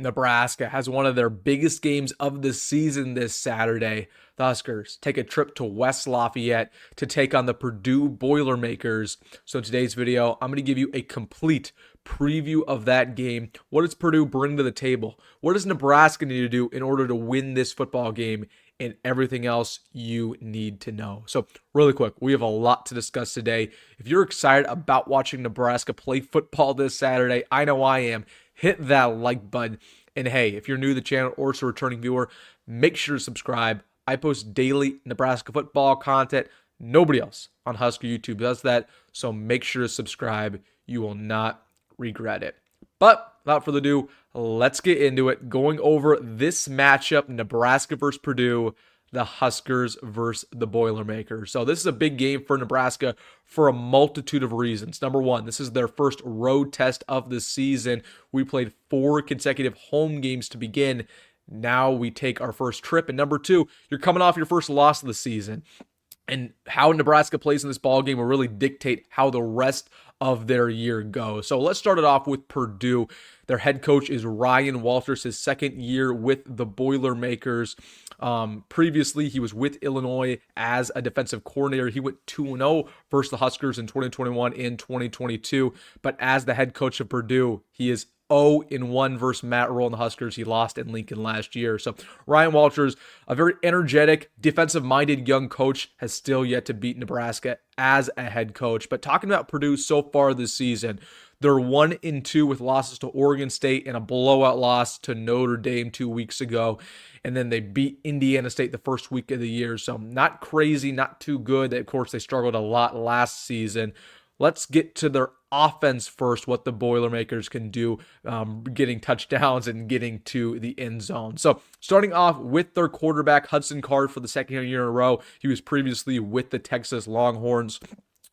Nebraska has one of their biggest games of the season this Saturday. The Huskers take a trip to West Lafayette to take on the Purdue Boilermakers. So in today's video, I'm going to give you a complete preview of that game. What does Purdue bring to the table? What does Nebraska need to do in order to win this football game? And everything else you need to know. So really quick, we have a lot to discuss today. If you're excited about watching Nebraska play football this Saturday, I know I am. Hit that like button. And hey, if you're new to the channel or a returning viewer, make sure to subscribe. I post daily Nebraska football content. Nobody else on Husker YouTube does that. So make sure to subscribe. You will not regret it. But without further ado, let's get into it. Going over this matchup, Nebraska versus Purdue, the Huskers versus the Boilermakers. So this is a big game for Nebraska for a multitude of reasons. Number one, this is their first road test of the season. We played 4 consecutive home games to begin. Now we take our first trip. And number two, you're coming off your first loss of the season. And how Nebraska plays in this ball game will really dictate how the rest of their year goes. So let's start it off with Purdue. Their head coach is Ryan Walters, his second year with the Boilermakers. Previously, he was with Illinois as a defensive coordinator. He went 2-0 versus the Huskers in 2021 and 2022. But as the head coach of Purdue, he is 0-1 versus Matt Rhule and the Huskers. He lost in Lincoln last year. So Ryan Walters, a very energetic, defensive-minded young coach, has still yet to beat Nebraska as a head coach. But talking about Purdue so far this season, they're 1-2 with losses to Oregon State and a blowout loss to Notre Dame 2 weeks ago. And then they beat Indiana State the first week of the year. So not crazy, not too good. Of course, they struggled a lot last season. Let's get to their offense first, what the Boilermakers can do, getting touchdowns and getting to the end zone. So starting off with their quarterback, Hudson Card, for the second year in a row. He was previously with the Texas Longhorns.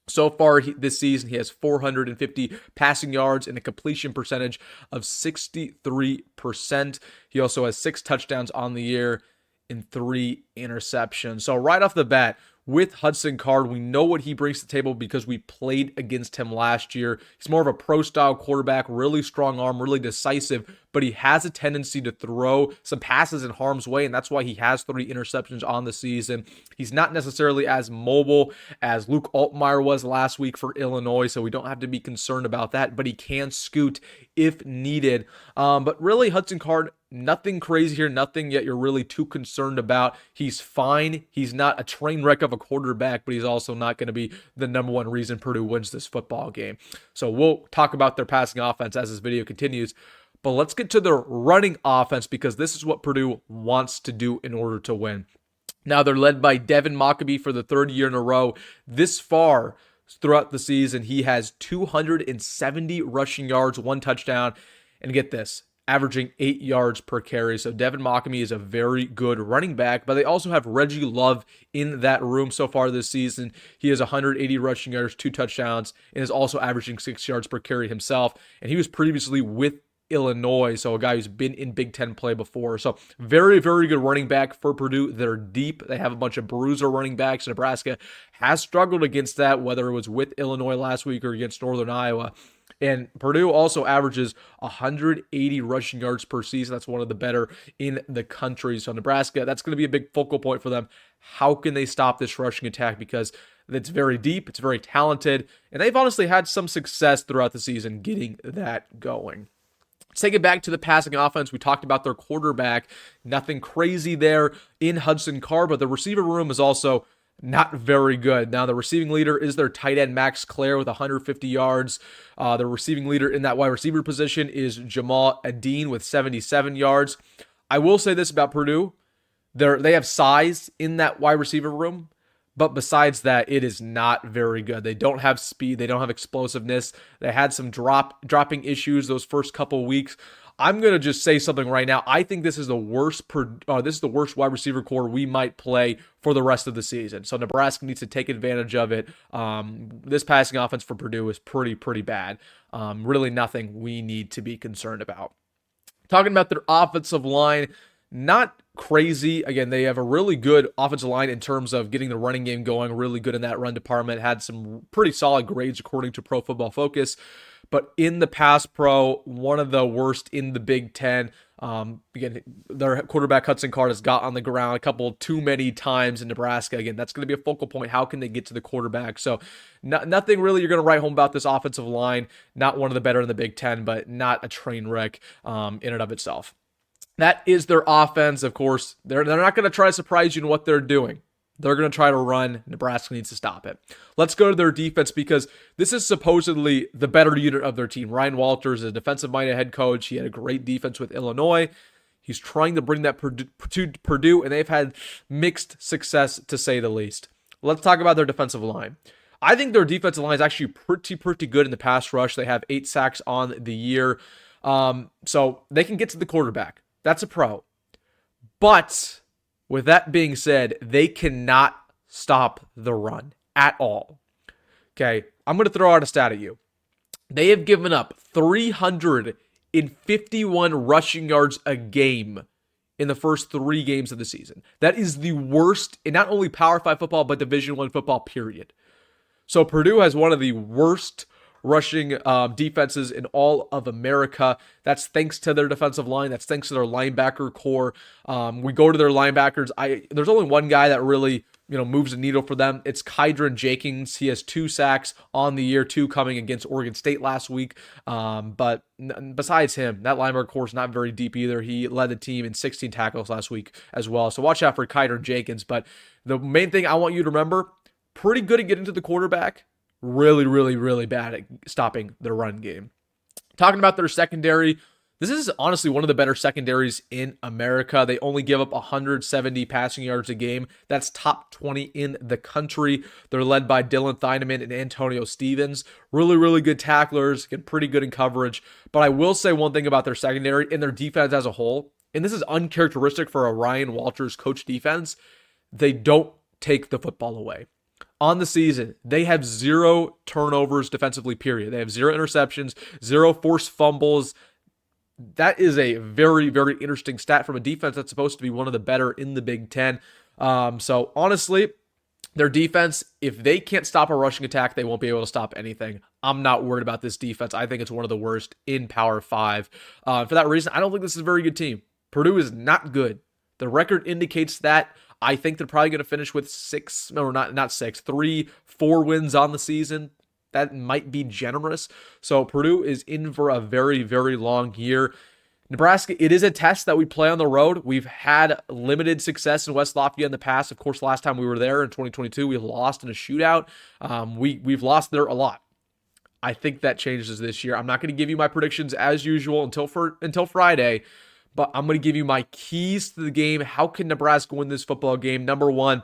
So far this season, he has 450 passing yards and a completion percentage of 63%. He also has 6 touchdowns on the year and 3 interceptions. So right off the bat, with Hudson Card, we know what he brings to the table because we played against him last year. He's more of a pro-style quarterback, really strong arm, really decisive, but he has a tendency to throw some passes in harm's way, and that's why he has 3 interceptions on the season. He's not necessarily as mobile as Luke Altmaier was last week for Illinois, so we don't have to be concerned about that, but he can scoot if needed. But really, Hudson Card, nothing crazy here, nothing yet you're really too concerned about. He's fine. He's not a train wreck of a quarterback, but he's also not going to be the number one reason Purdue wins this football game. So we'll talk about their passing offense as this video continues. But let's get to their running offense because this is what Purdue wants to do in order to win. Now they're led by Devin Mockabee for the 3rd year in a row. This far throughout the season, he has 270 rushing yards, 1 touchdown, and get this, averaging 8 yards per carry. So Devin Mockabee is a very good running back, but they also have Reggie Love in that room so far this season. He has 180 rushing yards, 2 touchdowns, and is also averaging 6 yards per carry himself. And he was previously with Illinois, so a guy who's been in Big Ten play before. So very, very good running back for Purdue. They're deep. They have a bunch of bruiser running backs. Nebraska has struggled against that, whether it was with Illinois last week or against Northern Iowa. And Purdue also averages 180 rushing yards per season. That's one of the better in the country. So Nebraska, that's going to be a big focal point for them. How can they stop this rushing attack? Because it's very deep, it's very talented, and they've honestly had some success throughout the season getting that going. Let's take it back to the passing offense. We talked about their quarterback. Nothing crazy there in Hudson Card, but the receiver room is also not very good. Now, the receiving leader is their tight end, Max Clare, with 150 yards. The receiving leader in that wide receiver position is Jamal Adine with 77 yards. I will say this about Purdue. They have size in that wide receiver room, but besides that, it is not very good. They don't have speed. They don't have explosiveness. They had some dropping issues those first couple weeks. I'm going to just say something right now. I think this is the worst wide receiver core we might play for the rest of the season. So Nebraska needs to take advantage of it. This passing offense for Purdue is pretty bad. Really nothing we need to be concerned about. Talking about their offensive line, not crazy. Again, they have a really good offensive line in terms of getting the running game going, really good in that run department, had some pretty solid grades according to Pro Football Focus. But in the pass pro, one of the worst in the Big Ten. Again, their quarterback Hudson Card has got on the ground a couple too many times in Nebraska. Again, that's going to be a focal point. How can they get to the quarterback? So nothing really you're going to write home about this offensive line. Not one of the better in the Big Ten, but not a train wreck in and of itself. That is their offense. Of course, they're not going to try to surprise you in what they're doing. They're going to try to run. Nebraska needs to stop it. Let's go to their defense because this is supposedly the better unit of their team. Ryan Walters is a defensive-minded head coach. He had a great defense with Illinois. He's trying to bring that to Purdue, and they've had mixed success, to say the least. Let's talk about their defensive line. I think their defensive line is actually pretty good in the pass rush. They have 8 sacks on the year. So they can get to the quarterback. That's a pro. But with that being said, they cannot stop the run at all. Okay, I'm going to throw out a stat at you. They have given up 351 rushing yards a game in the first 3 games of the season. That is the worst in not only Power 5 football, but Division I football, period. So Purdue has one of the worst rushing defenses in all of America. That's thanks to their defensive line. That's thanks to their linebacker core. We go to their linebackers. There's only one guy that really moves the needle for them. It's Kydron Jenkins. He has 2 sacks on the year, 2 coming against Oregon State last week. But besides him, that linebacker core is not very deep either. He led the team in 16 tackles last week as well. So watch out for Kydron Jenkins. But the main thing I want you to remember, pretty good at getting to the quarterback. Really bad at stopping the run game. Talking about their secondary, this is honestly one of the better secondaries in America. They only give up 170 passing yards a game. That's top 20 in the country. They're led by Dylan Thieneman and Antonio Stevens. Really good tacklers, get pretty good in coverage. But I will say one thing about their secondary and their defense as a whole, and this is uncharacteristic for a Ryan Walters coach defense, they don't take the football away. On the season, they have 0 turnovers defensively, period. They have 0 interceptions, 0 forced fumbles. That is a very interesting stat from a defense that's supposed to be one of the better in the Big Ten. So honestly, their defense, if they can't stop a rushing attack, they won't be able to stop anything. I'm not worried about this defense. I think it's one of the worst in Power 5. For that reason, I don't think this is a very good team. Purdue is not good. The record indicates that. I think they're probably going to finish with 3, 4 wins on the season. That might be generous. So Purdue is in for a very long year. Nebraska, it is a test that we play on the road. We've had limited success in West Lafayette in the past. Of course, last time we were there in 2022, we lost in a shootout. We've lost there a lot. I think that changes this year. I'm not going to give you my predictions as usual until Friday. But I'm going to give you my keys to the game. How can Nebraska win this football game? Number 1,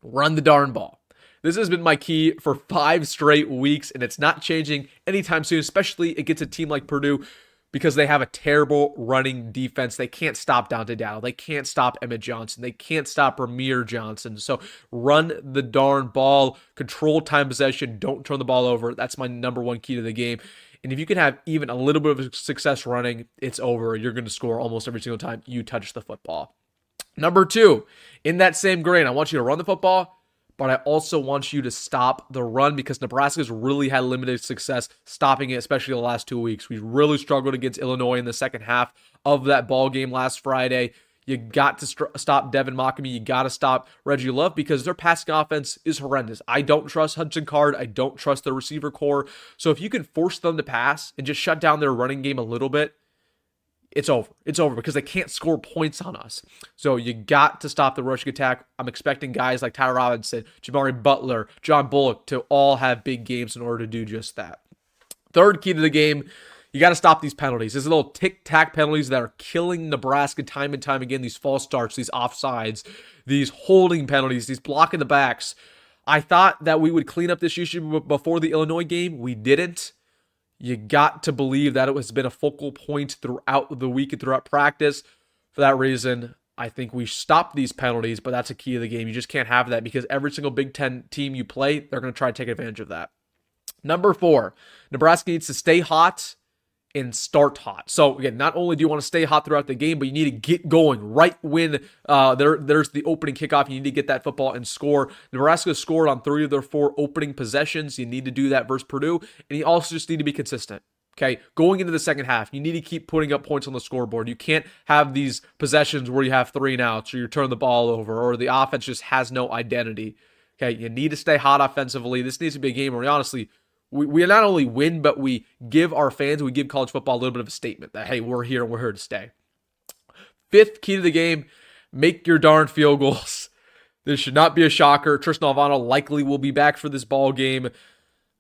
run the darn ball. This has been my key for 5 straight weeks, and it's not changing anytime soon, especially against a team like Purdue because they have a terrible running defense. They can't stop Dante Dowdle. They can't stop Emmett Johnson. They can't stop Ramir Johnson. So run the darn ball, control time possession, don't turn the ball over. That's my number 1 key to the game. And if you can have even a little bit of success running, it's over. You're going to score almost every single time you touch the football. Number 2, in that same grain, I want you to run the football, but I also want you to stop the run because Nebraska's really had limited success stopping it, especially the last 2 weeks. We really struggled against Illinois in the second half of that ball game last Friday. You got to stop Devin Mockamy. You got to stop Reggie Love because their passing offense is horrendous. I don't trust Hudson Card. I don't trust their receiver core. So if you can force them to pass and just shut down their running game a little bit, it's over. It's over because they can't score points on us. So you got to stop the rushing attack. I'm expecting guys like Tyler Robinson, Jamari Butler, John Bullock to all have big games in order to do just that. Third key to the game, you got to stop these penalties. These little tic-tac penalties that are killing Nebraska time and time again. These false starts, these offsides, these holding penalties, these blocking the backs. I thought that we would clean up this issue before the Illinois game. We didn't. You got to believe that it has been a focal point throughout the week and throughout practice. For that reason, I think we stopped these penalties, but that's a key of the game. You just can't have that because every single Big Ten team you play, they're going to try to take advantage of that. Number 4, Nebraska needs to stay hot and start hot. So again, not only do you want to stay hot throughout the game, but you need to get going right when there's the opening kickoff. You need to get that football and score. Nebraska scored on 3 of their 4 opening possessions. You need to do that versus Purdue, and you also just need to be consistent. Okay, going into the second half, you need to keep putting up points on the scoreboard. You can't have these possessions where you have 3 and outs or you turn the ball over or the offense just has no identity. Okay, you need to stay hot offensively. This needs to be a game where we not only win, but we give our fans, we give college football a little bit of a statement that, hey, we're here and we're here to stay. Fifth key to the game, make your darn field goals. This should not be a shocker. Tristan Alvano likely will be back for this ball game.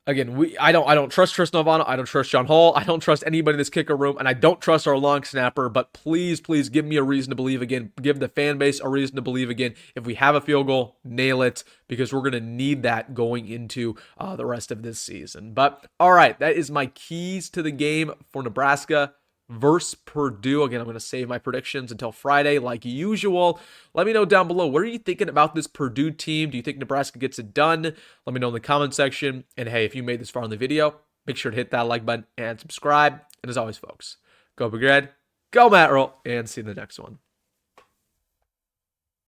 Again, I don't trust Tristan Alvano. I don't trust John Hall. I don't trust anybody in this kicker room, and I don't trust our long snapper. But please, please give me a reason to believe again. Give the fan base a reason to believe again. If we have a field goal, nail it, because we're going to need that going into the rest of this season. But all right, that is my keys to the game for Nebraska versus Purdue. Again, I'm going to save my predictions until Friday like usual. Let me know down below, what are you thinking about this Purdue team? Do you think Nebraska gets it done? Let me know in the comment section. And hey, if you made this far in the video, make sure to hit that like button and subscribe. And as always, folks, go Big Red, go Matt Rhule, and see you in the next one.